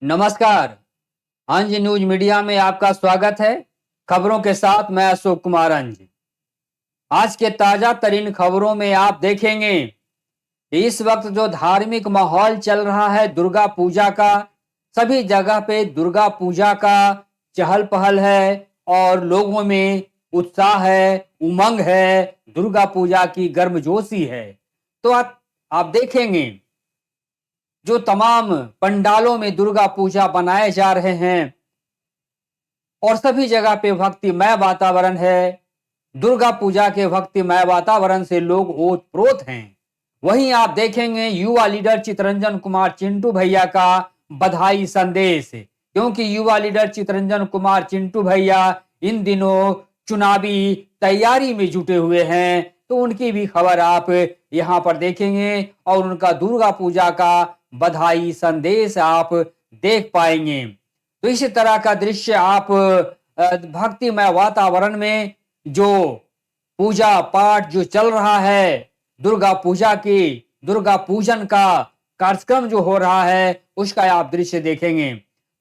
नमस्कार। अंज news media में आपका स्वागत है। खबरों के साथ मैं अशोक कुमार अंज। आज के ताजा तरीन खबरों में आप देखेंगे इस वक्त जो धार्मिक माहौल चल रहा है दुर्गा पूजा का, सभी जगह पे दुर्गा पूजा का चहल पहल है और लोगों में उत्साह है, उमंग है, दुर्गा पूजा की गर्मजोशी है। तो आप देखेंगे जो तमाम पंडालों में दुर्गा पूजा बनाए जा रहे हैं और सभी जगह पे भक्तिमय वातावरण है। दुर्गा पूजा के भक्तिमय वातावरण से लोग ओतप्रोत हैं। वहीं आप देखेंगे युवा लीडर चितरंजन कुमार चिंटू भैया का बधाई संदेश, क्योंकि युवा लीडर चितरंजन कुमार चिंटू भैया इन दिनों चुनावी तैयारी में जुटे हुए हैं, तो उनकी भी खबर आप यहाँ पर देखेंगे और उनका दुर्गा पूजा का बधाई संदेश आप देख पाएंगे। तो इसी तरह का दृश्य आप भक्तिमय वातावरण में जो पूजा पाठ जो चल रहा है, दुर्गा पूजा की दुर्गा पूजन का कार्यक्रम जो हो रहा है उसका आप दृश्य देखेंगे।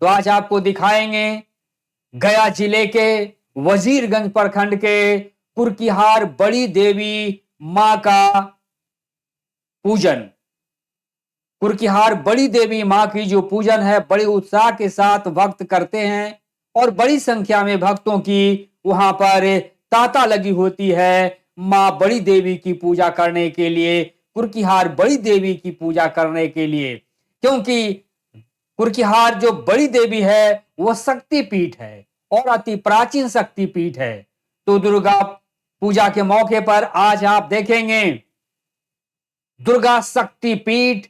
तो आज आपको दिखाएंगे गया जिले के वजीरगंज प्रखंड के कुरकिहार बड़ी देवी मां का पूजन। कुरकिहार बड़ी देवी मां की जो पूजन है बड़े उत्साह के साथ भक्त करते हैं और बड़ी संख्या में भक्तों की वहां पर तांता लगी होती है मां बड़ी देवी की पूजा करने के लिए, कुरकिहार बड़ी देवी की पूजा करने के लिए। क्योंकि कुरकिहार जो बड़ी देवी है वह शक्ति पीठ है और अति प्राचीन शक्ति पीठ है। तो दुर्गा पूजा के मौके पर आज आप देखेंगे दुर्गा शक्ति पीठ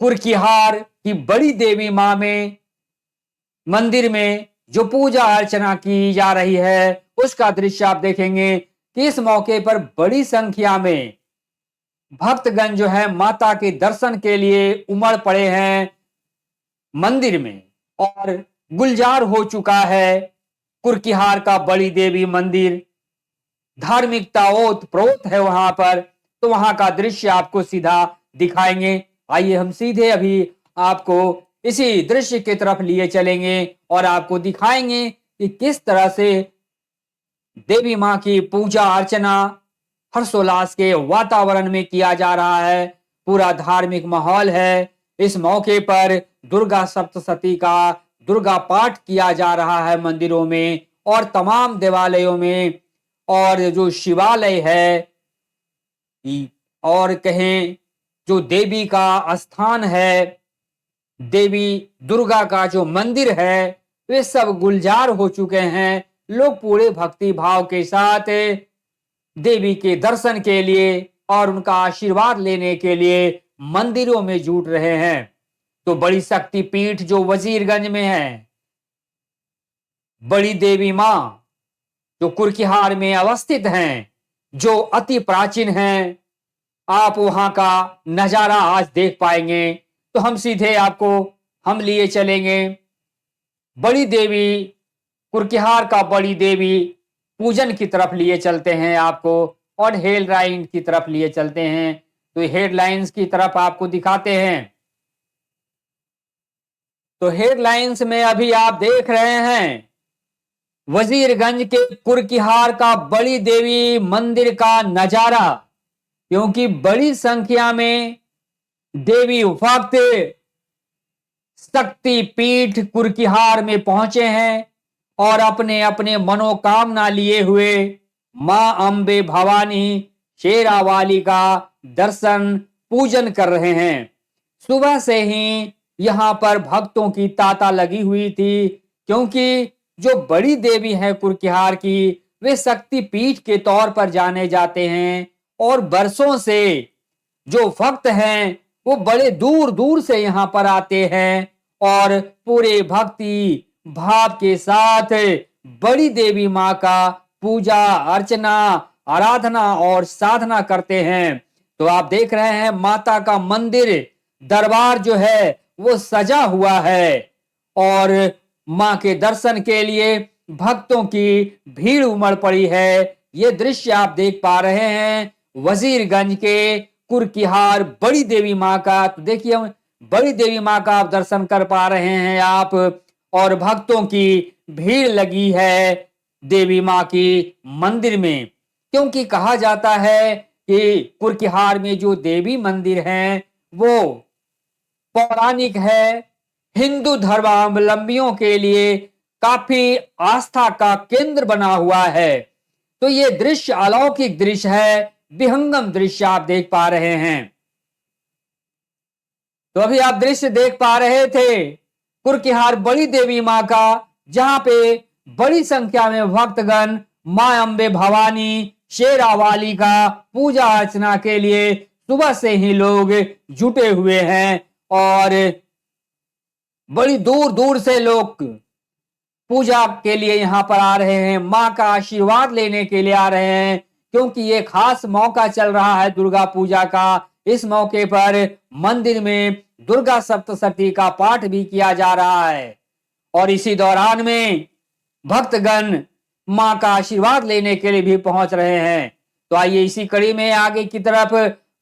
कुरकिहार की बड़ी देवी मां में मंदिर में जो पूजा अर्चना की जा रही है उसका दृश्य आप देखेंगे कि इस मौके पर बड़ी संख्या में भक्तगण जो है माता के दर्शन के लिए उमड़ पड़े हैं मंदिर में और गुलजार हो चुका है कुरकिहार का बड़ी देवी मंदिर। धार्मिकता ओतप्रोत है वहां पर, तो वहां का दृश्य आपको सीधा दिखाएंगे। आइए हम सीधे अभी आपको इसी दृश्य की तरफ लिए चलेंगे और आपको दिखाएंगे कि किस तरह से देवी मां की पूजा अर्चना हर्षोल्लास के वातावरण में किया जा रहा है। पूरा धार्मिक माहौल है। इस मौके पर दुर्गा सप्तशती का दुर्गा पाठ किया जा रहा है मंदिरों में और तमाम देवालयों में, और जो शिवालय है और कहें जो देवी का स्थान है, देवी दुर्गा का जो मंदिर है, वे सब गुलजार हो चुके हैं। लोग पूरे भक्ति भाव के साथ देवी के दर्शन के लिए और उनका आशीर्वाद लेने के लिए मंदिरों में जुट रहे हैं। तो बड़ी शक्ति पीठ जो वजीरगंज में है, बड़ी देवी मां जो कुरकिहार में अवस्थित हैं, जो अति प्राचीन हैं, आप वहां का नजारा आज देख पाएंगे। तो हम सीधे आपको हम लिए चलेंगे बड़ी देवी कुरकिहार का बड़ी देवी पूजन की तरफ लिए चलते हैं आपको और हेडलाइन की तरफ लिए चलते हैं। तो हेडलाइंस की तरफ आपको दिखाते हैं। तो हेडलाइंस में अभी आप देख रहे हैं वजीरगंज के कुरकिहार का बड़ी देवी मंदिर का नजारा, क्योंकि बड़ी संख्या में देवी भक्त शक्ति पीठ कुरकिहार में पहुंचे हैं और अपने अपने मनोकामना लिए हुए मां अंबे भवानी शेरावाली का दर्शन पूजन कर रहे हैं। सुबह से ही यहां पर भक्तों की तांता लगी हुई थी, क्योंकि जो बड़ी देवी है कुरकिहार की वे शक्ति पीठ के तौर पर जाने जाते हैं और बरसों से जो भक्त हैं वो बड़े दूर दूर से यहां पर आते हैं और पूरे भक्ति भाव के साथ बड़ी देवी मां का पूजा अर्चना आराधना और साधना करते हैं। तो आप देख रहे हैं माता का मंदिर दरबार जो है वो सजा हुआ है और मां के दर्शन के लिए भक्तों की भीड़ उमड़ पड़ी है। ये दृश्य आप देख पा रहे हैं वजीरगंज के कुरकिहार बड़ी देवी मां का। तो देखिए बड़ी देवी माँ का आप दर्शन कर पा रहे हैं आप, और भक्तों की भीड़ लगी है देवी माँ की मंदिर में, क्योंकि कहा जाता है कि कुरकिहार में जो देवी मंदिर है वो पौराणिक है, हिंदू धर्मावलंबियों के लिए काफी आस्था का केंद्र बना हुआ है। तो ये दृश्य अलौकिक दृश्य है, विहंगम दृश्य आप देख पा रहे हैं। तो अभी आप दृश्य देख पा रहे थे कुरकिहार बड़ी देवी माँ का, जहां पे बड़ी संख्या में भक्तगण मां अंबे भवानी शेरावाली का पूजा अर्चना के लिए सुबह से ही लोग जुटे हुए हैं, और बड़ी दूर दूर से लोग पूजा के लिए यहाँ पर आ रहे हैं, माँ का आशीर्वाद लेने के लिए आ रहे हैं, क्योंकि ये खास मौका चल रहा है दुर्गा पूजा का। इस मौके पर मंदिर में दुर्गा सप्तशती का पाठ भी किया जा रहा है, और इसी दौरान में भक्तगण माँ का आशीर्वाद लेने के लिए भी पहुंच रहे हैं। तो आइए इसी कड़ी में आगे की तरफ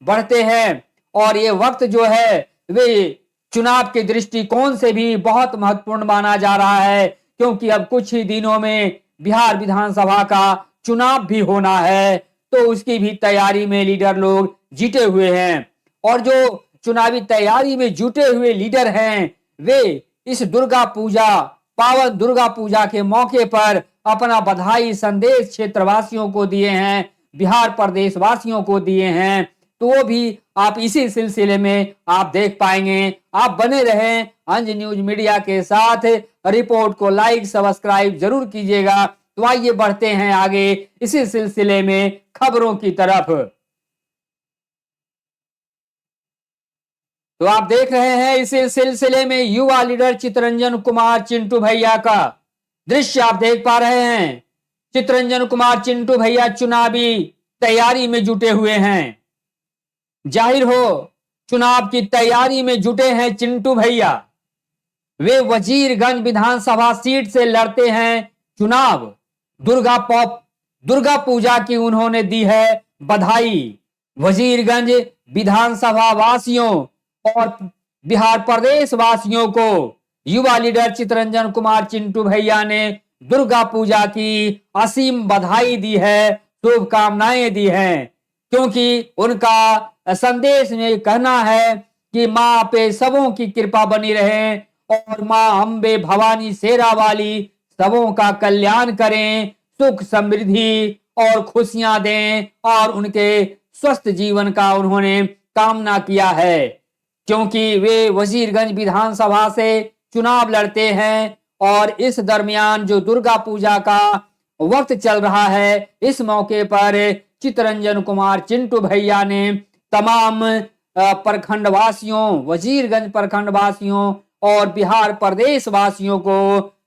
बढ़ते हैं, और ये वक्त जो है वे चुनाव के दृष्टिकोण से भी बहुत महत्वपूर्ण माना जा रहा है, क्योंकि अब कुछ ही दिनों में बिहार विधानसभा का चुनाव भी होना है। तो उसकी भी तैयारी में लीडर लोग जुटे हुए हैं, और जो चुनावी तैयारी में जुटे हुए लीडर हैं वे इस दुर्गा पूजा, पावन दुर्गा पूजा के मौके पर अपना बधाई संदेश क्षेत्रवासियों को दिए हैं, बिहार प्रदेश वासियों को दिए हैं। तो वो भी आप इसी सिलसिले में आप देख पाएंगे। आप बने रहें अंज न्यूज मीडिया के साथ, रिपोर्ट को लाइक सब्सक्राइब जरूर कीजिएगा। तो आइए बढ़ते हैं आगे इसी सिलसिले में खबरों की तरफ। तो आप देख रहे हैं इसी सिलसिले में युवा लीडर चितरंजन कुमार चिंटू भैया का दृश्य आप देख पा रहे हैं। चितरंजन कुमार चिंटू भैया चुनावी तैयारी में जुटे हुए हैं। जाहिर हो चुनाव की तैयारी में जुटे हैं चिंटू भैया। वे वजीरगंज विधानसभा सीट से लड़ते हैं चुनाव। दुर्गा पूजा की उन्होंने दी है बधाई। वजीरगंज विधानसभा वासियों और बिहार प्रदेश वासियों को युवा लीडर चितरंजन कुमार चिंटू भैया ने दुर्गा पूजा की असीम बधाई दी है, शुभकामनाएं दी हैं, क्योंकि उनका संदेश में कहना है कि माँ पे सबों की कृपा बनी रहे, और माँ अंबे भवानी शेरावाली सबों का कल्याण करें, सुख समृद्धि और खुशियां दें, और उनके स्वस्थ जीवन का उन्होंने कामना किया है, क्योंकि वे वजीरगंज विधानसभा से चुनाव लड़ते हैं। और इस दरमियान जो दुर्गा पूजा का वक्त चल रहा है, इस मौके पर चितरंजन कुमार चिंटू भैया ने तमाम प्रखंड वासियों, वजीरगंज प्रखंड वासियों और बिहार प्रदेश वासियों को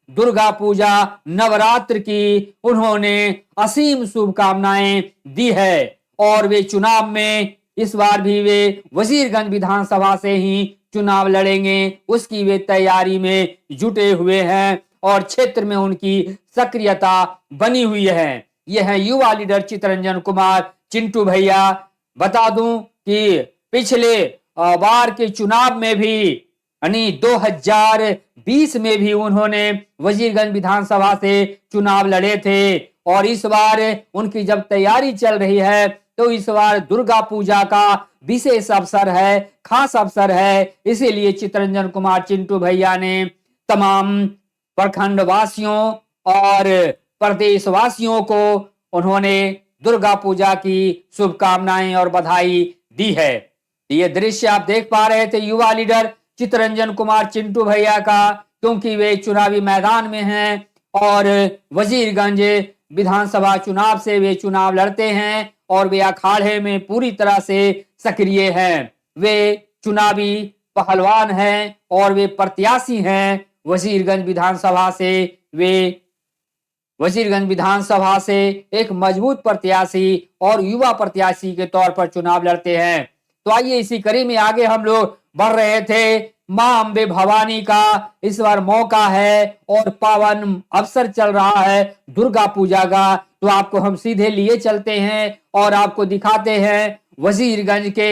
दुर्गा पूजा नवरात्र की उन्होंने असीम शुभकामनाएं दी है, और वे चुनाव में इस बार भी वे वजीरगंज विधानसभा से ही चुनाव लड़ेंगे, उसकी वे तैयारी में जुटे हुए हैं, और क्षेत्र में उनकी सक्रियता बनी हुई है। यह है युवा लीडर चितरंजन कुमार चिंटू भैया। बता दूं कि पिछले बार के चुनाव में भी यानी 2020 में भी उन्होंने वजीरगंज विधानसभा से चुनाव लड़े थे, और इस बार उनकी जब तैयारी चल रही है तो इस बार दुर्गा पूजा का विशेष अवसर है, खास अवसर है, इसीलिए चितरंजन कुमार चिंटू भैया ने तमाम प्रखंड वासियों और प्रदेश वासियों को उन्होंने दुर्गा पूजा की शुभकामनाएं और बधाई दी है। ये दृश्य आप देख पा रहे थे युवा लीडर चितरंजन कुमार चिंटू भैया का, क्योंकि वे चुनावी मैदान में हैं और वजीरगंज विधानसभा चुनाव से वे चुनाव लड़ते हैं, और वे अखाड़े में पूरी तरह से सक्रिय हैं। वे चुनावी पहलवान हैं और वे प्रत्याशी हैं वजीरगंज विधानसभा से। वे वजीरगंज विधानसभा से एक मजबूत प्रत्याशी और युवा प्रत्याशी के तौर पर चुनाव लड़ते हैं। तो आइए इसी कड़ी में आगे हम लोग बढ़ रहे थे। मां अंबे भवानी का इस बार मौका है और पावन अवसर चल रहा है दुर्गा पूजा का। तो आपको हम सीधे लिए चलते हैं और आपको दिखाते हैं वजीरगंज के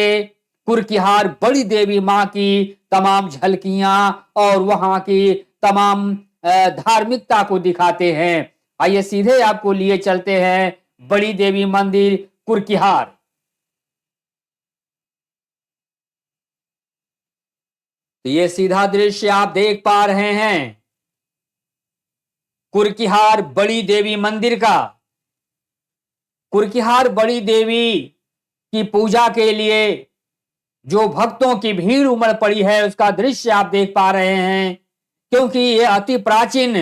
कुरकिहार बड़ी देवी माँ की तमाम झलकियां और वहां की तमाम धार्मिकता को दिखाते हैं। आइए सीधे आपको लिए चलते हैं बड़ी देवी मंदिर कुरकिहार। तो ये सीधा दृश्य आप देख पा रहे हैं कुरकिहार बड़ी देवी मंदिर का। कुरकिहार बड़ी देवी की पूजा के लिए जो भक्तों की भीड़ उमड़ पड़ी है उसका दृश्य आप देख पा रहे हैं, क्योंकि ये अति प्राचीन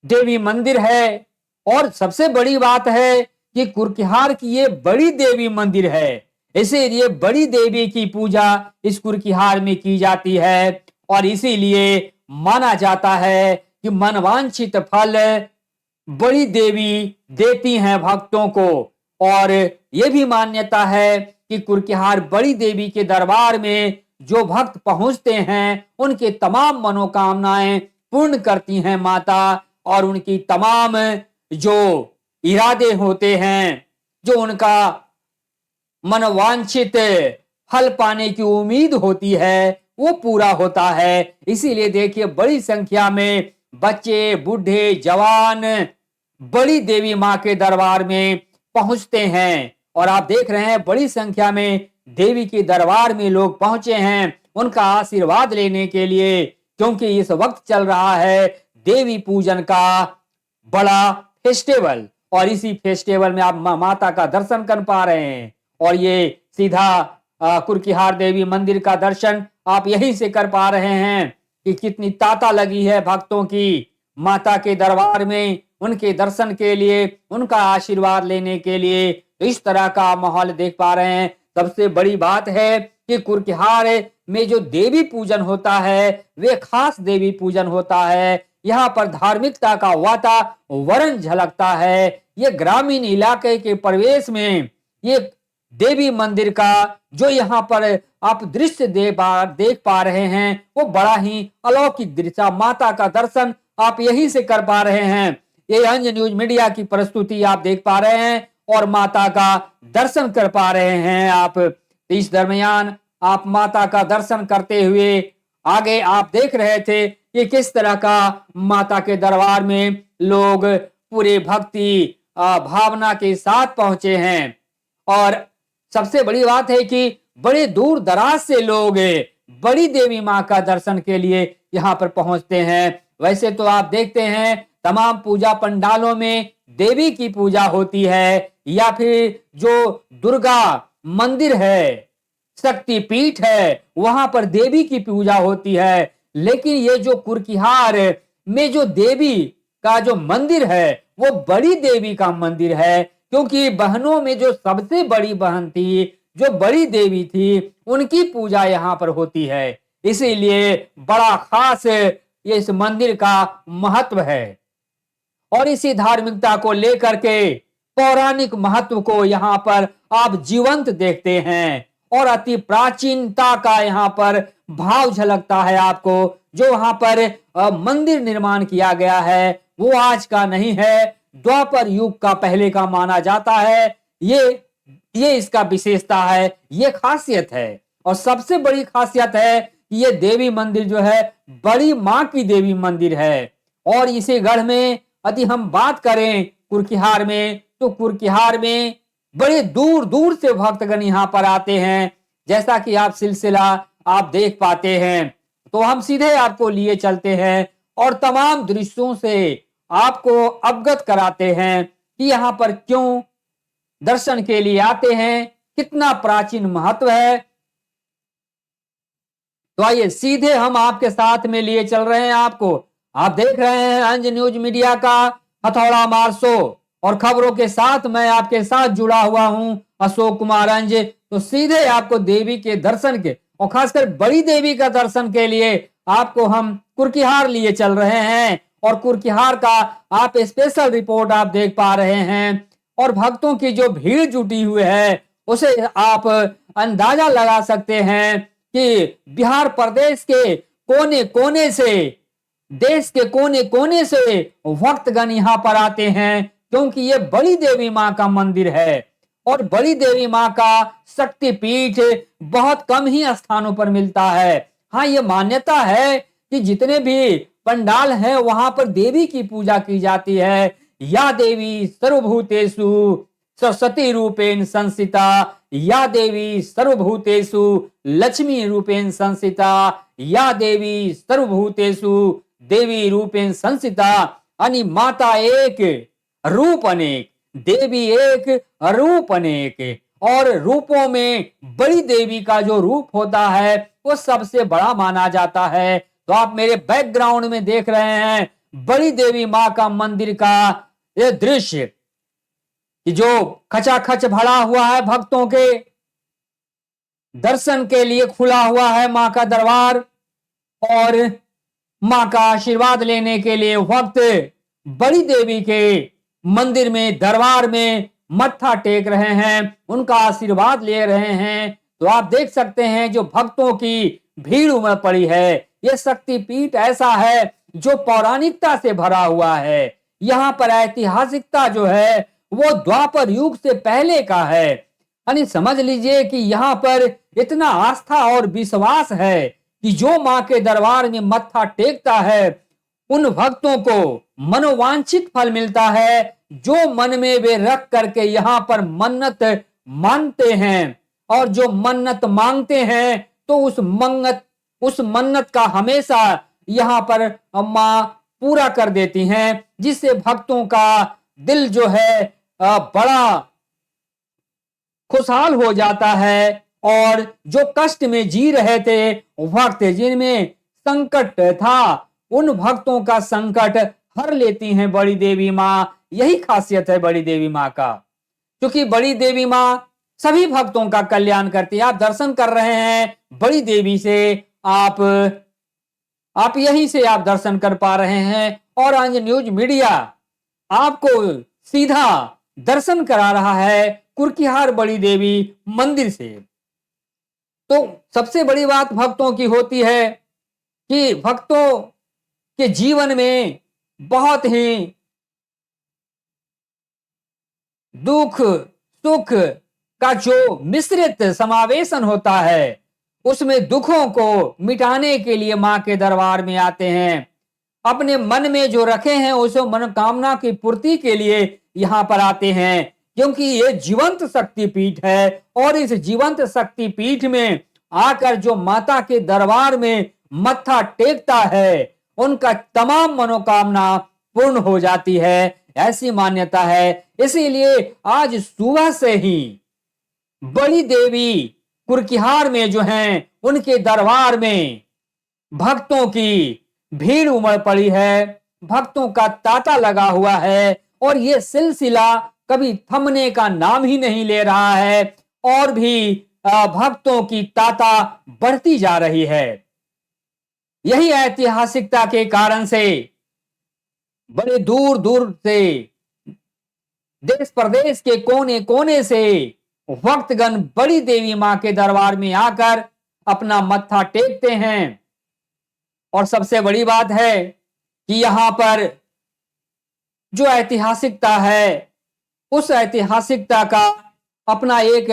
देवी मंदिर है। और सबसे बड़ी बात है कि कुरकिहार की ये बड़ी देवी मंदिर है, इसीलिए बड़ी देवी की पूजा इस कुरकिहार में की जाती है। और इसीलिए माना जाता है कि मनवांछित फल बड़ी देवी देती हैं भक्तों को। और यह भी मान्यता है कि कुरकिहार बड़ी देवी के दरबार में जो भक्त पहुंचते हैं उनके तमाम मनोकामनाएं पूर्ण करती हैं माता, और उनकी तमाम जो इरादे होते हैं, जो उनका मनवांछित फल पाने की उम्मीद होती है, वो पूरा होता है। इसीलिए देखिए बड़ी संख्या में बच्चे, बूढ़े, जवान बड़ी देवी माँ के दरबार में पहुंचते हैं। और आप देख रहे हैं बड़ी संख्या में देवी के दरबार में लोग पहुंचे हैं उनका आशीर्वाद लेने के लिए, क्योंकि इस वक्त चल रहा है देवी पूजन का बड़ा फेस्टिवल। और इसी फेस्टिवल में आप माता का दर्शन कर पा रहे हैं। और ये सीधा कुरकिहार देवी मंदिर का दर्शन आप यहीं से कर पा रहे हैं कि कितनी तांता लगी है भक्तों की माता के दरबार में उनके दर्शन के लिए, उनका आशीर्वाद लेने के लिए। तो इस तरह का माहौल देख पा रहे हैं। सबसे बड़ी बात है कि कुरकिहार में जो देवी पूजन होता है वे खास देवी पूजन होता है। यहाँ पर धार्मिकता का वातावरण झलकता है। ये ग्रामीण इलाके के प्रवेश में ये देवी मंदिर का जो यहाँ पर आप दृश्य देख पा रहे हैं वो बड़ा ही अलौकिक दृश्य। माता का दर्शन आप यहीं से कर पा रहे हैं। ये अंज न्यूज मीडिया की प्रस्तुति आप देख पा रहे हैं और माता का दर्शन कर पा रहे हैं आप। इस दरमियान आप माता का दर्शन करते हुए आगे आप देख रहे थे कि किस तरह का माता के दरबार में लोग पूरे भक्ति भावना के साथ पहुंचे हैं। और सबसे बड़ी बात है कि बड़े दूर दराज से लोग बड़ी देवी माँ का दर्शन के लिए यहाँ पर पहुंचते हैं। वैसे तो आप देखते हैं तमाम पूजा पंडालों में देवी की पूजा होती है, या फिर जो दुर्गा मंदिर है, शक्ति पीठ है, वहां पर देवी की पूजा होती है। लेकिन ये जो कुरकिहार में जो देवी का जो मंदिर है वो बड़ी देवी का मंदिर है, क्योंकि बहनों में जो सबसे बड़ी बहन थी, जो बड़ी देवी थी, उनकी पूजा यहाँ पर होती है। इसीलिए बड़ा खास ये इस मंदिर का महत्व है। और इसी धार्मिकता को लेकर के पौराणिक महत्व को यहाँ पर आप जीवंत देखते हैं। और अति प्राचीनता का यहाँ पर भाव झलकता है आपको। जो वहां पर मंदिर निर्माण किया गया है वो आज का नहीं है, द्वापर युग का पहले का माना जाता है। ये इसका विशेषता है, ये खासियत है। और सबसे बड़ी खासियत है कि ये देवी मंदिर जो है बड़ी माँ की देवी मंदिर है। और इसी गढ़ में यदि हम बात करें कुरकिहार में, तो कुरकिहार में बड़े दूर दूर से भक्तगण यहाँ पर आते हैं, जैसा कि आप सिलसिला आप देख पाते हैं। तो हम सीधे आपको लिए चलते हैं और तमाम दृश्यों से आपको अवगत कराते हैं कि यहाँ पर क्यों दर्शन के लिए आते हैं, कितना प्राचीन महत्व है। तो आइए सीधे हम आपके साथ में लिए चल रहे हैं आपको। आप देख रहे हैं अंज न्यूज मीडिया का हथौड़ा मार शो, और खबरों के साथ मैं आपके साथ जुड़ा हुआ हूं अशोक कुमार अंज। तो सीधे आपको देवी के दर्शन के और खासकर बड़ी देवी का दर्शन के लिए आपको हम कुरकिहार लिए चल रहे हैं। और कुरकिहार का आप स्पेशल रिपोर्ट आप देख पा रहे हैं। और भक्तों की जो भीड़ जुटी हुई है उसे आप अंदाजा लगा सकते हैं कि बिहार प्रदेश के कोने कोने से, देश के कोने कोने से भक्तगण यहाँ पर आते हैं, क्योंकि ये बड़ी देवी माँ का मंदिर है। और बड़ी देवी माँ का शक्तिपीठ बहुत कम ही स्थानों पर मिलता है। हाँ, ये मान्यता है कि जितने भी पंडाल हैं वहां पर देवी की पूजा की जाती है। या देवी सर्वभूतेषु सरस्वती रूपेण संस्थिता, या देवी सर्वभूतेषु लक्ष्मी रूपेण संस्थिता, या देवी सर्वभूतेषु देवी रूपेण संस्थिता। यानी माता एक, रूप अनेक, देवी एक, रूप अनेक। और रूपों में बड़ी देवी का जो रूप होता है वो सबसे बड़ा माना जाता है। तो आप मेरे बैकग्राउंड में देख रहे हैं बड़ी देवी माँ का मंदिर का ये दृश्य कि जो खचाखच भरा हुआ है, भक्तों के दर्शन के लिए खुला हुआ है माँ का दरबार। और माँ का आशीर्वाद लेने के लिए भक्त बड़ी देवी के मंदिर में, दरबार में मत्था टेक रहे हैं, उनका आशीर्वाद ले रहे हैं। तो आप देख सकते हैं जो भक्तों की भीड़ उमड़ पड़ी है। यह शक्तिपीठ ऐसा है जो पौराणिकता से भरा हुआ है। यहाँ पर ऐतिहासिकता जो है वो द्वापर युग से पहले का है। यानी समझ लीजिए कि यहाँ पर इतना आस्था और विश्वास है कि जो माँ के दरबार में मत्था टेकता है उन भक्तों को मनोवांछित फल मिलता है, जो मन में वे रख करके यहाँ पर मन्नत मांगते हैं। और जो मन्नत मांगते हैं तो उस मन्नत का हमेशा यहाँ पर माँ पूरा कर देती हैं, जिससे भक्तों का दिल जो है बड़ा खुशहाल हो जाता है। और जो कष्ट में जी रहे थे भक्त, जिनमें संकट था, उन भक्तों का संकट हर लेती हैं बड़ी देवी माँ। यही खासियत है बड़ी देवी माँ का, क्योंकि बड़ी देवी माँ सभी भक्तों का कल्याण करती है। आप दर्शन कर रहे हैं बड़ी देवी से, आप यहीं से आप दर्शन कर पा रहे हैं। और अंज न्यूज मीडिया आपको सीधा दर्शन करा रहा है कुर्कीहार बड़ी देवी मंदिर से। तो सबसे बड़ी बात भक्तों की होती है कि भक्तों के जीवन में बहुत ही दुख सुख का जो मिश्रित समावेशन होता है, उसमें दुखों को मिटाने के लिए मां के दरबार में आते हैं। अपने मन में जो रखे हैं उस मनोकामना की पूर्ति के लिए यहाँ पर आते हैं, क्योंकि ये जीवंत शक्तिपीठ है। और इस जीवंत शक्तिपीठ में आकर जो माता के दरबार में मत्था टेकता है उनका तमाम मनोकामना पूर्ण हो जाती है, ऐसी मान्यता है। इसीलिए आज सुबह से ही बड़ी देवी कुर्कीहार में जो हैं उनके दरबार में भक्तों की भीड़ उमड़ पड़ी है, भक्तों का तांता लगा हुआ है। और ये सिलसिला कभी थमने का नाम ही नहीं ले रहा है, और भी भक्तों की तांता बढ़ती जा रही है। यही ऐतिहासिकता के कारण से बड़े दूर दूर से, देश प्रदेश के कोने कोने से भक्तगण बड़ी देवी मां के दरबार में आकर अपना मत्था टेकते हैं। और सबसे बड़ी बात है कि यहाँ पर जो ऐतिहासिकता है उस ऐतिहासिकता का अपना एक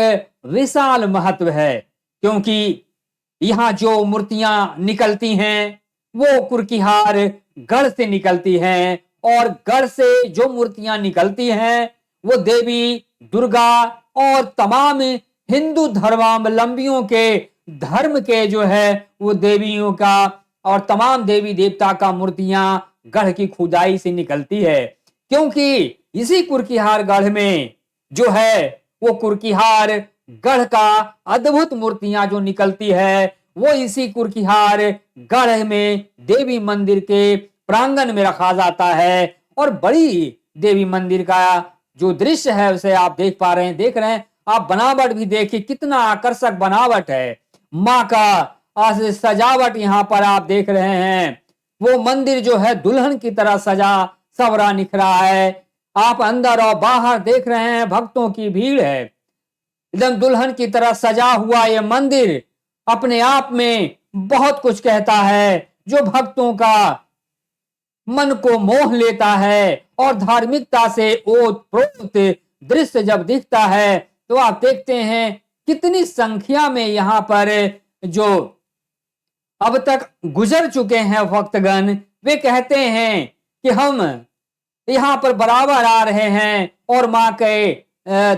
विशाल महत्व है, क्योंकि यहाँ जो मूर्तियां निकलती हैं वो कुर्कीहार गढ़ से निकलती हैं। और गढ़ से जो मूर्तियां निकलती हैं वो देवी दुर्गा और तमाम हिंदू धर्मावलंबियों के धर्म के जो है वो देवियों का और तमाम देवी देवता का मूर्तियां गढ़ की खुदाई से निकलती है। क्योंकि इसी कुर्कीहार गढ़ में जो है वो कुर्कीहार गढ़ का अद्भुत मूर्तियां जो निकलती है वो इसी कुर्कीहार गढ़ में देवी मंदिर के प्रांगण में रखा जाता है। और बड़ी देवी मंदिर का जो दृश्य है उसे आप देख पा रहे हैं, देख रहे हैं आप। बनावट भी देखिए, कितना आकर्षक बनावट है। माँ का आज सजावट यहाँ पर आप देख रहे हैं, वो मंदिर जो है दुल्हन की तरह सजा सवरा निखरा है। आप अंदर और बाहर देख रहे हैं भक्तों की भीड़ है, एकदम दुल्हन की तरह सजा हुआ ये मंदिर अपने आप में बहुत कुछ कहता है, जो भक्तों का मन को मोह लेता है। और धार्मिकता से ओत प्रोत दृश्य जब दिखता है तो आप देखते हैं कितनी संख्या में यहाँ पर जो अब तक गुजर चुके हैं भक्तगण, वे कहते हैं कि हम यहाँ पर बराबर आ रहे हैं और माँ के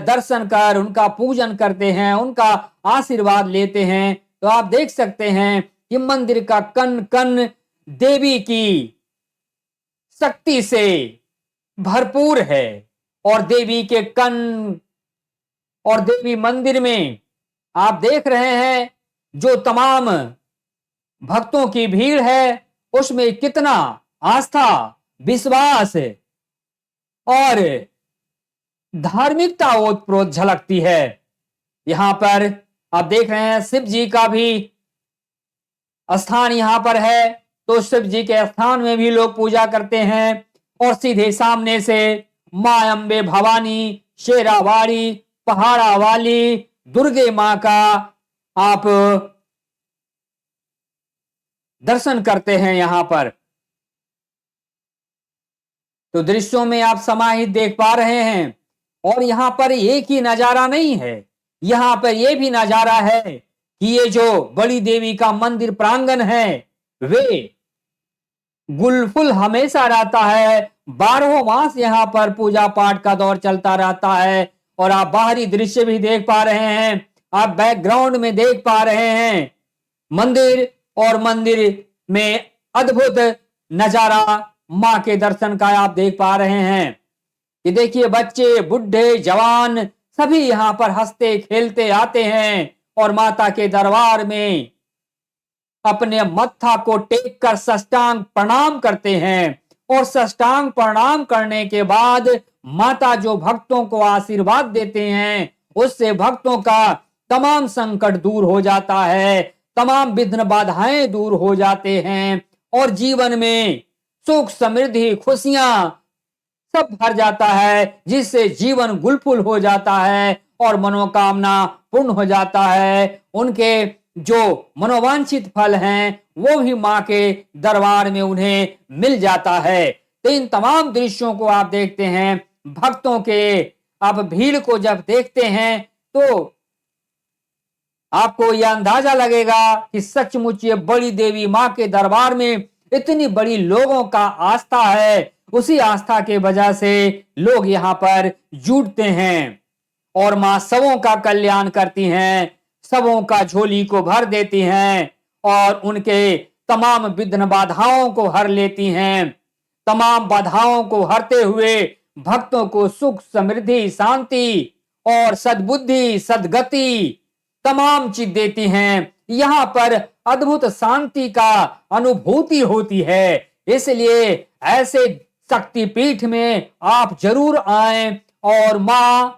दर्शन कर उनका पूजन करते हैं, उनका आशीर्वाद लेते हैं। तो आप देख सकते हैं कि मंदिर का कण कण देवी की शक्ति से भरपूर है और देवी के कण और देवी मंदिर में आप देख रहे हैं जो तमाम भक्तों की भीड़ है, उसमें कितना आस्था, विश्वास और धार्मिकता ओतप्रोत झलकती है। यहां पर आप देख रहे हैं शिव जी का भी स्थान यहां पर है, तो शिव जी के स्थान में भी लोग पूजा करते हैं और सीधे सामने से मां अंबे भवानी, शेरावाड़ी, पहाड़ा वाली, दुर्गे मां का आप दर्शन करते हैं यहां पर। तो दृश्यों में आप समाहित देख पा रहे हैं और यहां पर एक ही नजारा नहीं है, यहां पर यह भी नजारा है कि ये जो बड़ी देवी का मंदिर प्रांगण है वे गुलफुल हमेशा रहता है, 12 मास यहां पर पूजा पाठ का दौर चलता रहता है। और आप बाहरी दृश्य भी देख पा रहे हैं, आप बैकग्राउंड में देख पा रहे हैं मंदिर, और मंदिर में अद्भुत नजारा मां के दर्शन का आप देख पा रहे हैं कि देखिए बच्चे, बुढ़े, जवान सभी यहां पर हंसते खेलते आते हैं और माता के दरबार में अपने मत्था को टेक कर साष्टांग प्रणाम करते हैं। और साष्टांग प्रणाम करने के बाद माता जो भक्तों को आशीर्वाद देते हैं, उससे भक्तों का तमाम संकट दूर हो जाता है, तमाम विघ्न बाधाएं दूर हो जाते हैं और जीवन में सुख, समृद्धि, खुशियां सब भर जाता है, जिससे जीवन गुलफुल हो जाता है और मनोकामना पूर्ण हो जाता है। उनके जो मनोवांछित फल हैं वो भी मां के दरबार में उन्हें मिल जाता है। तो इन तमाम दृश्यों को आप देखते हैं, भक्तों के आप भीड़ को जब देखते हैं तो आपको यह अंदाजा लगेगा कि सचमुच ये बड़ी देवी मां के दरबार में इतनी बड़ी लोगों का आस्था है। उसी आस्था के वजह से लोग यहाँ पर जुटते हैं और मां सबों का कल्याण करती हैं, सबों का झोली को भर देती हैं और उनके तमाम विघ्न बाधाओं को हर लेती हैं। तमाम बाधाओं को हरते हुए भक्तों को सुख, समृद्धि, शांति और सद्बुद्धि, सद्गति तमाम चीज देती हैं। यहाँ पर अद्भुत शांति का अनुभूति होती है। इसलिए ऐसे शक्तिपीठ में आप जरूर आएं और मां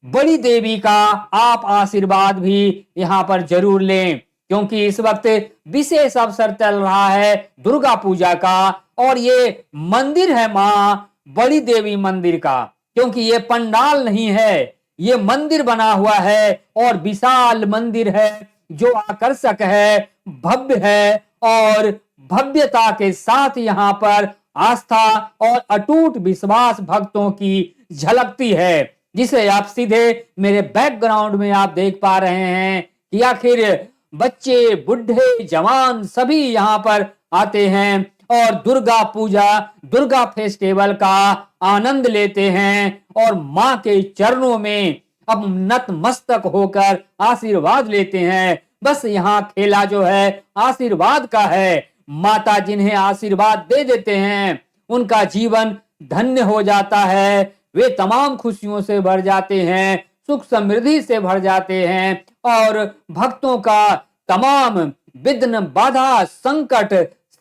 बड़ी देवी का आप आशीर्वाद भी यहाँ पर जरूर लें, क्योंकि इस वक्त विशेष अवसर चल रहा है दुर्गा पूजा का और ये मंदिर है मां बड़ी देवी मंदिर का, क्योंकि ये पंडाल नहीं है, ये मंदिर बना हुआ है और विशाल मंदिर है जो आकर्षक है, भव्य है और भव्यता के साथ यहाँ पर आस्था और अटूट विश्वास भक्तों की झलकती है, जिसे आप सीधे मेरे बैकग्राउंड में आप देख पा रहे हैं कि आखिर बच्चे, बुढ़े, जवान सभी यहाँ पर आते हैं और दुर्गा पूजा, दुर्गा फेस्टिवल का आनंद लेते हैं और मां के चरणों में अब नतमस्तक होकर आशीर्वाद लेते हैं। बस यहाँ खेला जो है आशीर्वाद का है। माता जिन्हें आशीर्वाद दे देते हैं उनका जीवन धन्य हो जाता है, वे तमाम खुशियों से भर जाते हैं, सुख समृद्धि से भर जाते हैं और भक्तों का तमाम विघ्न, बाधा, संकट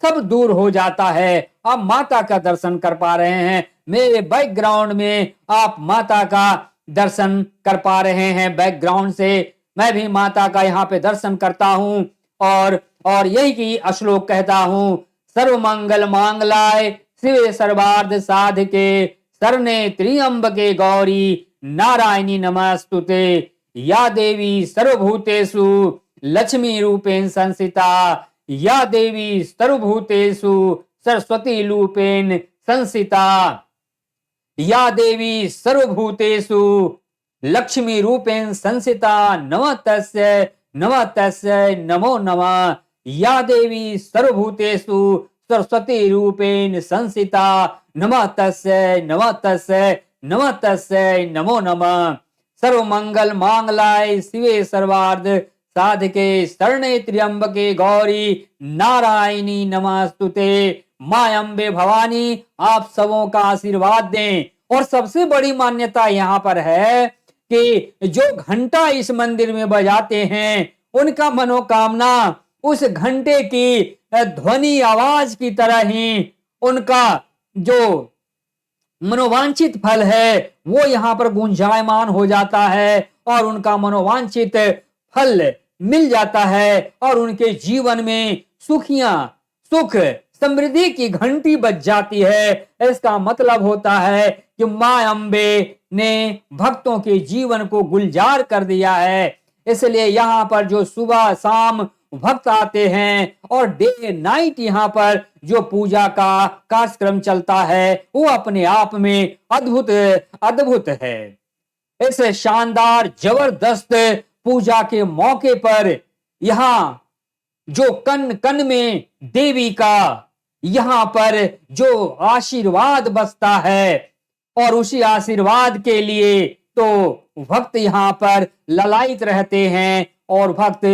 सब दूर हो जाता है। आप माता का दर्शन कर पा रहे हैं, मेरे बैकग्राउंड में आप माता का दर्शन कर पा रहे हैं। बैकग्राउंड से मैं भी माता का यहाँ पे दर्शन करता हूँ और यही की श्लोक कहता हूँ, सर्व मंगल मांगलाय शिवे सर्वार्थ साधके शरणे त्र्यंबके गौरी नारायणी नमस्तुते। या देवी सर्वभूतेषु लक्ष्मी रूपेण संस्थिता, या देवी सर्वभूतेषु सरस्वती रूपेण संस्थिता, या देवी सर्वभूतेषु लक्ष्मी रूपेण संसिता नमः तस्यै नमो नमः। या देवी सर्वभूतेषु सरस्वती रूपेण संसिता नमः तस्यै नमो नमः। सर्वमंगल मांगलाय शिवे सर्वार्थ साधके शरणे त्र्यंबके गौरी नारायणी नमस्तुते। मां अम्बे भवानी आप सबों का आशीर्वाद दें। और सबसे बड़ी मान्यता यहाँ पर है कि जो घंटा इस मंदिर में बजाते हैं उनका मनोकामना उस घंटे की ध्वनि आवाज की तरह ही उनका जो मनोवांछित फल है वो यहाँ पर गुंजायमान हो जाता है और उनका मनोवांछित फल मिल जाता है और उनके जीवन में सुख समृद्धि की घंटी बज जाती है। इसका मतलब होता है कि मां अम्बे ने भक्तों के जीवन को गुलजार कर दिया है। इसलिए यहाँ पर जो सुबह शाम भक्त आते हैं और डे नाइट यहाँ पर जो पूजा का कार्यक्रम चलता है वो अपने आप में अद्भुत है। इस शानदार जबरदस्त पूजा के मौके पर यहाँ जो कन कन में देवी का यहाँ पर जो आशीर्वाद बसता है और उसी आशीर्वाद के लिए तो भक्त यहाँ पर ललायित रहते हैं और भक्त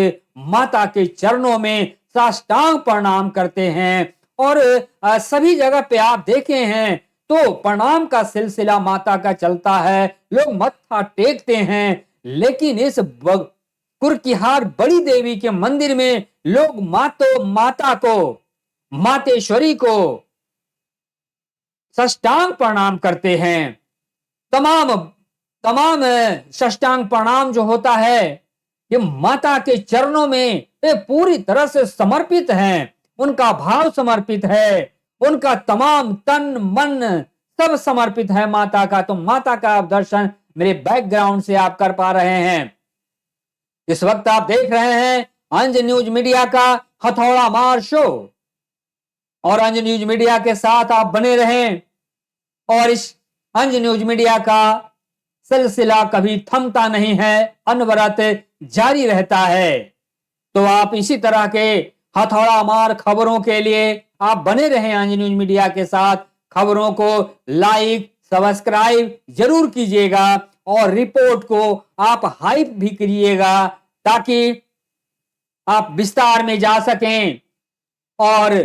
माता के चरणों में साष्टांग प्रणाम करते हैं। और सभी जगह पे आप देखे हैं तो प्रणाम का सिलसिला माता का चलता है, लोग मत्था टेकते हैं। लेकिन इस कुरकीहार बड़ी देवी के मंदिर में लोग माता को मातेश्वरी को साष्टांग प्रणाम करते हैं। तमाम साष्टांग प्रणाम जो होता है ये माता के चरणों में ये पूरी तरह से समर्पित हैं, उनका भाव समर्पित है, उनका तमाम तन मन सब समर्पित है माता का। तो माता का आप दर्शन मेरे बैकग्राउंड से आप कर पा रहे हैं। इस वक्त आप देख रहे हैं अंज न्यूज मीडिया का हथौड़ा मार शो और अंज न्यूज मीडिया के साथ आप बने रहें और इस अंज न्यूज मीडिया का सिलसिला कभी थमता नहीं है, अनवरत जारी रहता है। तो आप इसी तरह के हथौड़ा मार खबरों के लिए आप बने रहें अंज न्यूज मीडिया के साथ। खबरों को लाइक सब्सक्राइब जरूर कीजिएगा और रिपोर्ट को आप हाइप भी करिएगा ताकि आप विस्तार में जा सकें और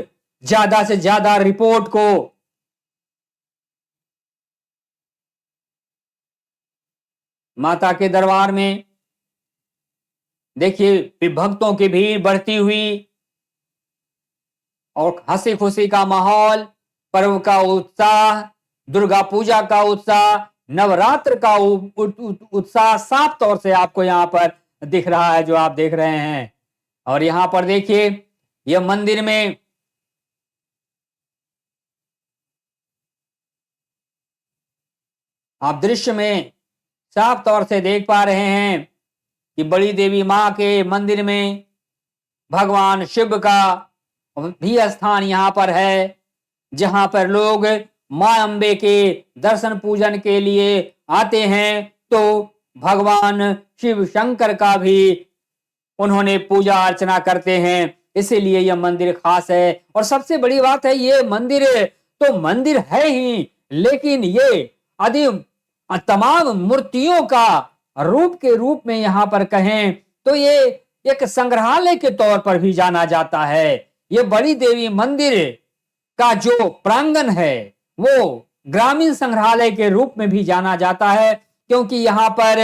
ज्यादा से ज्यादा रिपोर्ट को माता के दरबार में देखिए भक्तों की भीड़ बढ़ती हुई और हंसी खुशी का माहौल, पर्व का उत्साह, दुर्गा पूजा का उत्साह, नवरात्र का उत्साह साफ तौर से आपको यहाँ पर दिख रहा है जो आप देख रहे हैं। और यहाँ पर देखिए यह मंदिर में आप दृश्य में साफ तौर से देख पा रहे हैं कि बड़ी देवी मां के मंदिर में भगवान शिव का भी स्थान यहाँ पर है, जहां पर लोग मां अम्बे के दर्शन पूजन के लिए आते हैं। तो भगवान शिव शंकर का भी उन्होंने पूजा अर्चना करते हैं, इसीलिए यह मंदिर खास है। और सबसे बड़ी बात है ये मंदिर तो मंदिर है ही, लेकिन ये तमाम मूर्तियों का रूप में यहाँ पर कहें तो ये एक संग्रहालय के तौर पर भी जाना जाता है। ये बड़ी देवी मंदिर का जो प्रांगण है वो ग्रामीण संग्रहालय के रूप में भी जाना जाता है, क्योंकि यहाँ पर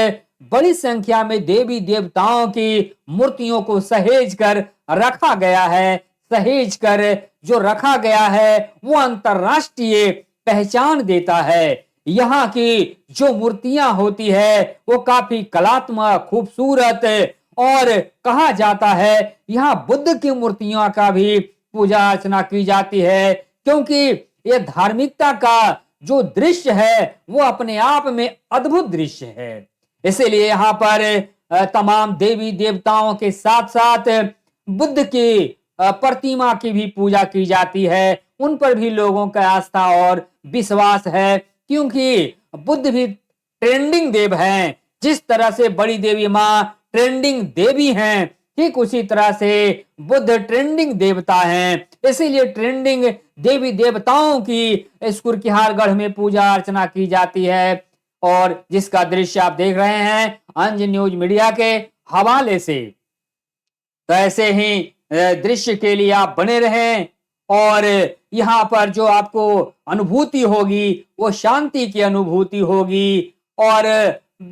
बड़ी संख्या में देवी देवताओं की मूर्तियों को सहेज कर रखा गया है। सहेज कर जो रखा गया है वो अंतरराष्ट्रीय पहचान देता है। यहाँ की जो मूर्तियां होती है वो काफी कलात्मक, खूबसूरत और कहा जाता है यहाँ बुद्ध की मूर्तियों का भी पूजा अर्चना की जाती है, क्योंकि ये धार्मिकता का जो दृश्य है वो अपने आप में अद्भुत दृश्य है। इसीलिए यहाँ पर तमाम देवी देवताओं के साथ साथ बुद्ध की प्रतिमा की भी पूजा की जाती है। उन पर भी लोगों का आस्था और विश्वास है, क्योंकि बुद्ध भी ट्रेंडिंग देव हैं, जिस तरह से बड़ी देवी माँ ट्रेंडिंग देवी हैं, ठीक उसी तरह से बुद्ध ट्रेंडिंग देवता हैं। इसीलिए ट्रेंडिंग देवी देवताओं की इस कुर्किहारगढ़ में पूजा अर्चना की जाती है। और जिसका दृश्य आप देख रहे हैं अंज न्यूज मीडिया के हवाले से। तो ऐसे ही दृश्य के लिए आप बने रहें और यहाँ पर जो आपको अनुभूति होगी वो शांति की अनुभूति होगी और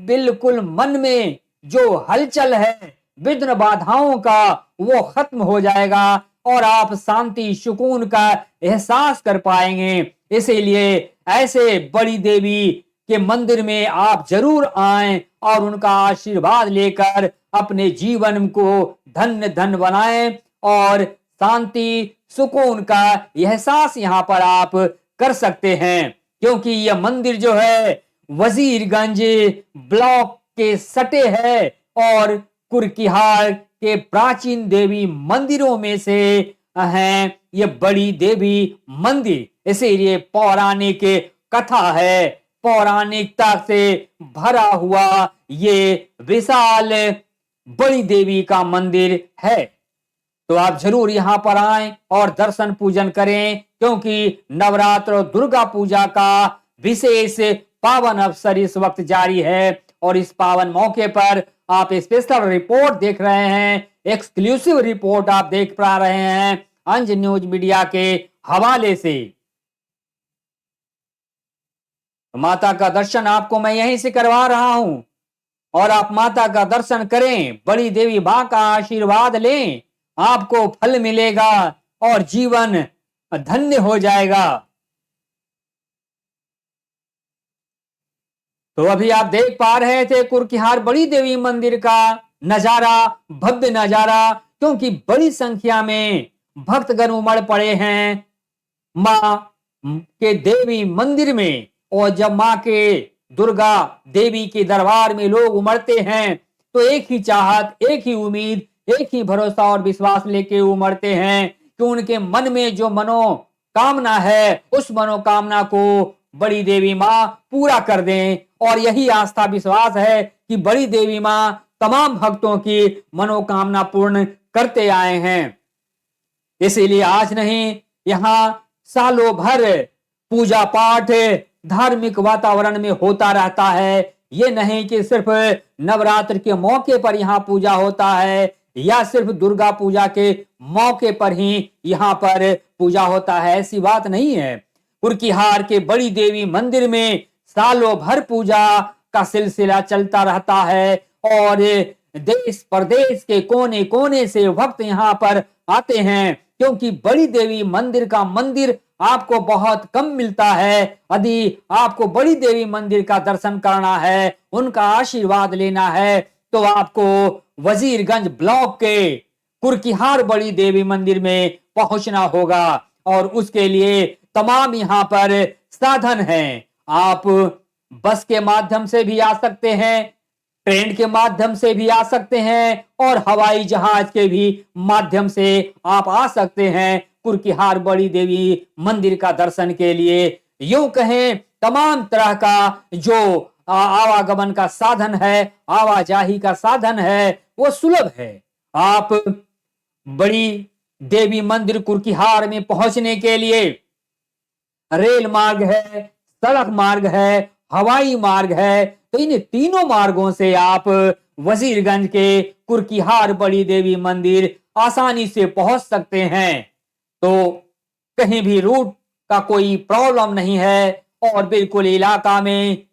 बिल्कुल मन में जो हलचल है विघ्न बाधाओं का वो खत्म हो जाएगा और आप शांति सुकून का एहसास कर पाएंगे। इसीलिए ऐसे बड़ी देवी के मंदिर में आप जरूर आएं और उनका आशीर्वाद लेकर अपने जीवन को धन्य धन्य बनाएं और शांति सुकून का एहसास यहाँ पर आप कर सकते हैं। क्योंकि यह मंदिर जो है वजीरगंज ब्लॉक के सटे है और कुर्किहार के प्राचीन देवी मंदिरों में से हैं ये बड़ी देवी मंदिर। इसीलिए पौराणिक कथा है, पौराणिकता से भरा हुआ ये विशाल बड़ी देवी का मंदिर है। तो आप जरूर यहाँ पर आएं और दर्शन पूजन करें, क्योंकि नवरात्र और दुर्गा पूजा का विशेष पावन अवसर इस वक्त जारी है। और इस पावन मौके पर आप स्पेशल रिपोर्ट देख रहे हैं, एक्सक्लूसिव रिपोर्ट आप देख पा रहे हैं अंज न्यूज मीडिया के हवाले से। माता का दर्शन आपको मैं यहीं से करवा रहा हूं और आप माता का दर्शन करें, बड़ी देवी मां का आशीर्वाद लें, आपको फल मिलेगा और जीवन धन्य हो जाएगा। तो अभी आप देख पा रहे थे कुर्किहार बड़ी देवी मंदिर का नजारा, भव्य नजारा, क्योंकि बड़ी संख्या में भक्तगण उमड़ पड़े हैं मां के देवी मंदिर में। और जब मां के दुर्गा देवी के दरबार में लोग उमड़ते हैं तो एक ही चाहत, एक ही उम्मीद, एक ही भरोसा और विश्वास लेके उमड़ते हैं कि उनके मन में जो मनोकामना है उस मनोकामना को बड़ी देवी मां पूरा कर दें। और यही आस्था विश्वास है कि बड़ी देवी मां तमाम भक्तों की मनोकामना पूर्ण करते आए हैं। इसीलिए आज नहीं, यहाँ सालों भर पूजा पाठ धार्मिक वातावरण में होता रहता है। ये नहीं कि सिर्फ नवरात्र के मौके पर यहाँ पूजा होता है या सिर्फ दुर्गा पूजा के मौके पर ही यहाँ पर पूजा होता है, ऐसी बात नहीं है। कुर्किहार के बड़ी देवी मंदिर में सालों भर पूजा का सिलसिला चलता रहता है और देश प्रदेश के कोने कोने से भक्त यहाँ पर आते हैं, क्योंकि बड़ी देवी मंदिर का मंदिर आपको बहुत कम मिलता है। यदि आपको बड़ी देवी मंदिर का दर्शन करना है, उनका आशीर्वाद लेना है, तो आपको वजीरगंज ब्लॉक के कुर्किहार बड़ी देवी मंदिर में पहुंचना होगा। और उसके लिए तमाम यहाँ पर साधन हैं। आप बस के माध्यम से भी आ सकते हैं, ट्रेन के माध्यम से भी आ सकते हैं और हवाई जहाज के भी माध्यम से आप आ सकते हैं कुर्किहार बड़ी देवी मंदिर का दर्शन के लिए। यूं कहें तमाम तरह का जो आवागमन का साधन है, आवाजाही का साधन है, वो सुलभ है। आप बड़ी देवी मंदिर कुर्किहार में पहुंचने के लिए रेल मार्ग है, सड़क मार्ग है, हवाई मार्ग है। तो इन तीनों मार्गों से आप वजीरगंज के कुर्किहार बड़ी देवी मंदिर आसानी से पहुंच सकते हैं। तो कहीं भी रूट का कोई प्रॉब्लम नहीं है और बिल्कुल इलाका में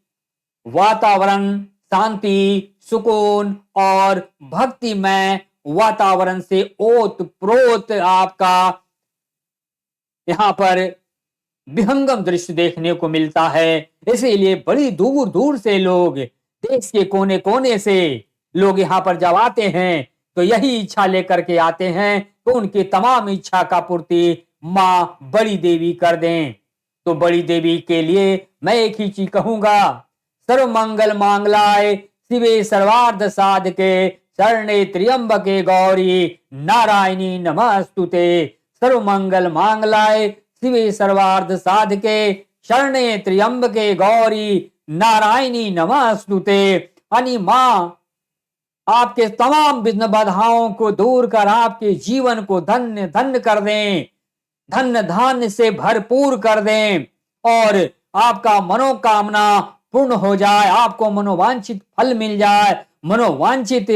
वातावरण शांति, सुकून और भक्तिमय वातावरण से ओत प्रोत आपका यहाँ पर विहंगम दृश्य देखने को मिलता है। इसीलिए बड़ी दूर दूर से लोग, देश के कोने कोने से लोग यहाँ पर जब आते हैं तो यही इच्छा लेकर के आते हैं तो उनकी तमाम इच्छा का पूर्ति माँ बड़ी देवी कर दें। तो बड़ी देवी के लिए मैं एक ही चीज कहूंगा, सर्व मंगल मांगलाय शिवे सर्वार्थ साधके शरणे त्र्यंबके गौरी नारायणी नमस्तुते। सर्व मंगल मांगलाय शिवे सर्वार्थ साधके शरणे त्र्यंबके गौरी नारायणी नमस्तुते। यानी माँ आपके तमाम विघ्न बाधाओं को दूर कर आपके जीवन को धन्य धन्य कर दें, धन्य धान्य से भरपूर कर दें और आपका मनोकामना पूर्ण हो जाए, आपको मनोवांछित फल मिल जाए, मनोवांछित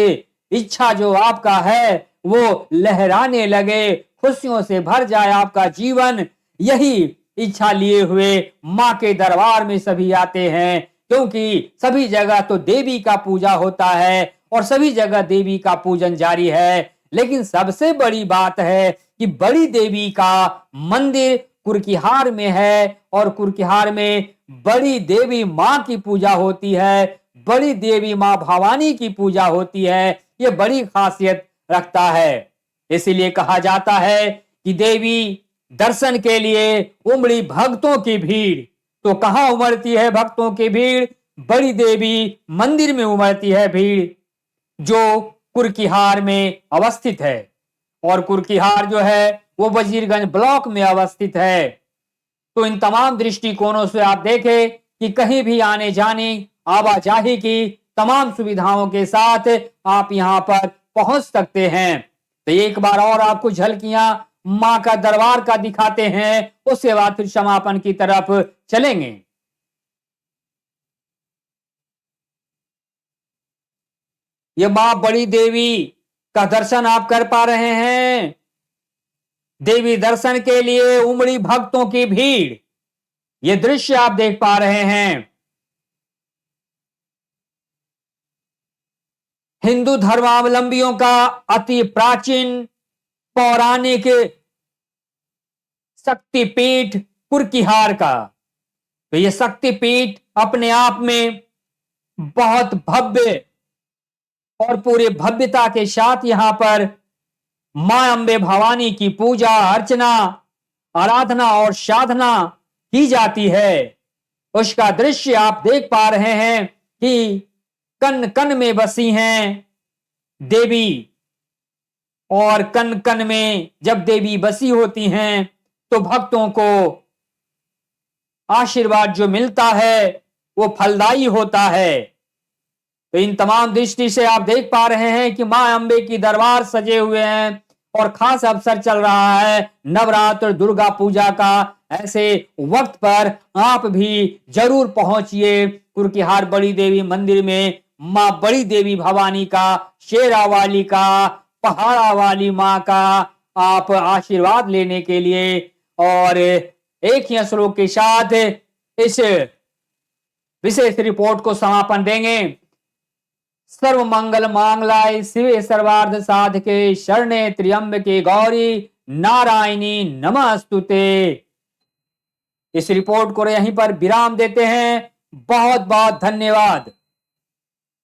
इच्छा जो आपका है वो लहराने लगे, खुशियों से भर जाए आपका जीवन। यही इच्छा लिए हुए माँ के दरबार में सभी आते हैं, क्योंकि सभी जगह तो देवी का पूजा होता है और सभी जगह देवी का पूजन जारी है। लेकिन सबसे बड़ी बात है कि बड़ी देवी का मंदिर कुरकीहार में है और कुरकीहार में बड़ी देवी माँ की पूजा होती है, बड़ी देवी माँ भवानी की पूजा होती है। ये बड़ी खासियत रखता है। इसीलिए कहा जाता है कि देवी दर्शन के लिए उमड़ी भक्तों की भीड़। तो कहां उमड़ती है भक्तों की भीड़? बड़ी देवी मंदिर में उमड़ती है भीड़, जो कुरकीहार में अवस्थित है। और कुरकीहार जो है वो वजीरगंज ब्लॉक में अवस्थित है। तो इन तमाम दृष्टिकोणों से आप देखें कि कहीं भी आने जाने आवाजाही की तमाम सुविधाओं के साथ आप यहां पर पहुंच सकते हैं। तो एक बार और आपको झलकियां मां का दरबार का दिखाते हैं, उसके बाद फिर समापन की तरफ चलेंगे। ये मां बड़ी देवी का दर्शन आप कर पा रहे हैं। देवी दर्शन के लिए उमड़ी भक्तों की भीड़, ये दृश्य आप देख पा रहे हैं। हिंदू धर्मावलंबियों का अति प्राचीन पौराणिक शक्तिपीठ कुरकीहार का। तो ये शक्तिपीठ अपने आप में बहुत भव्य और पूरे भव्यता के साथ यहां पर मां अंबे भवानी की पूजा अर्चना आराधना और साधना की जाती है। उसका दृश्य आप देख पा रहे हैं कि कन कन में बसी हैं देवी, और कन कन में जब देवी बसी होती हैं तो भक्तों को आशीर्वाद जो मिलता है वो फलदायी होता है। तो इन तमाम दृष्टि से आप देख पा रहे हैं कि मां अंबे की दरबार सजे हुए हैं और खास अवसर चल रहा है नवरात्र दुर्गा पूजा का। ऐसे वक्त पर आप भी जरूर पहुंचिए कुरकीहार बड़ी देवी मंदिर में, मां बड़ी देवी भवानी का, शेरा वाली का, पहाड़ा वाली मां का आप आशीर्वाद लेने के लिए। और एक ही श्लोक के साथ इस विशेष रिपोर्ट को समापन देंगे। सर्व मंगल मांगलाय शिवे सर्वार्थ साधके शरणे त्र्यंबके गौरी नारायणी नमस्तुते। इस रिपोर्ट को यहीं पर विराम देते हैं। बहुत बहुत धन्यवाद।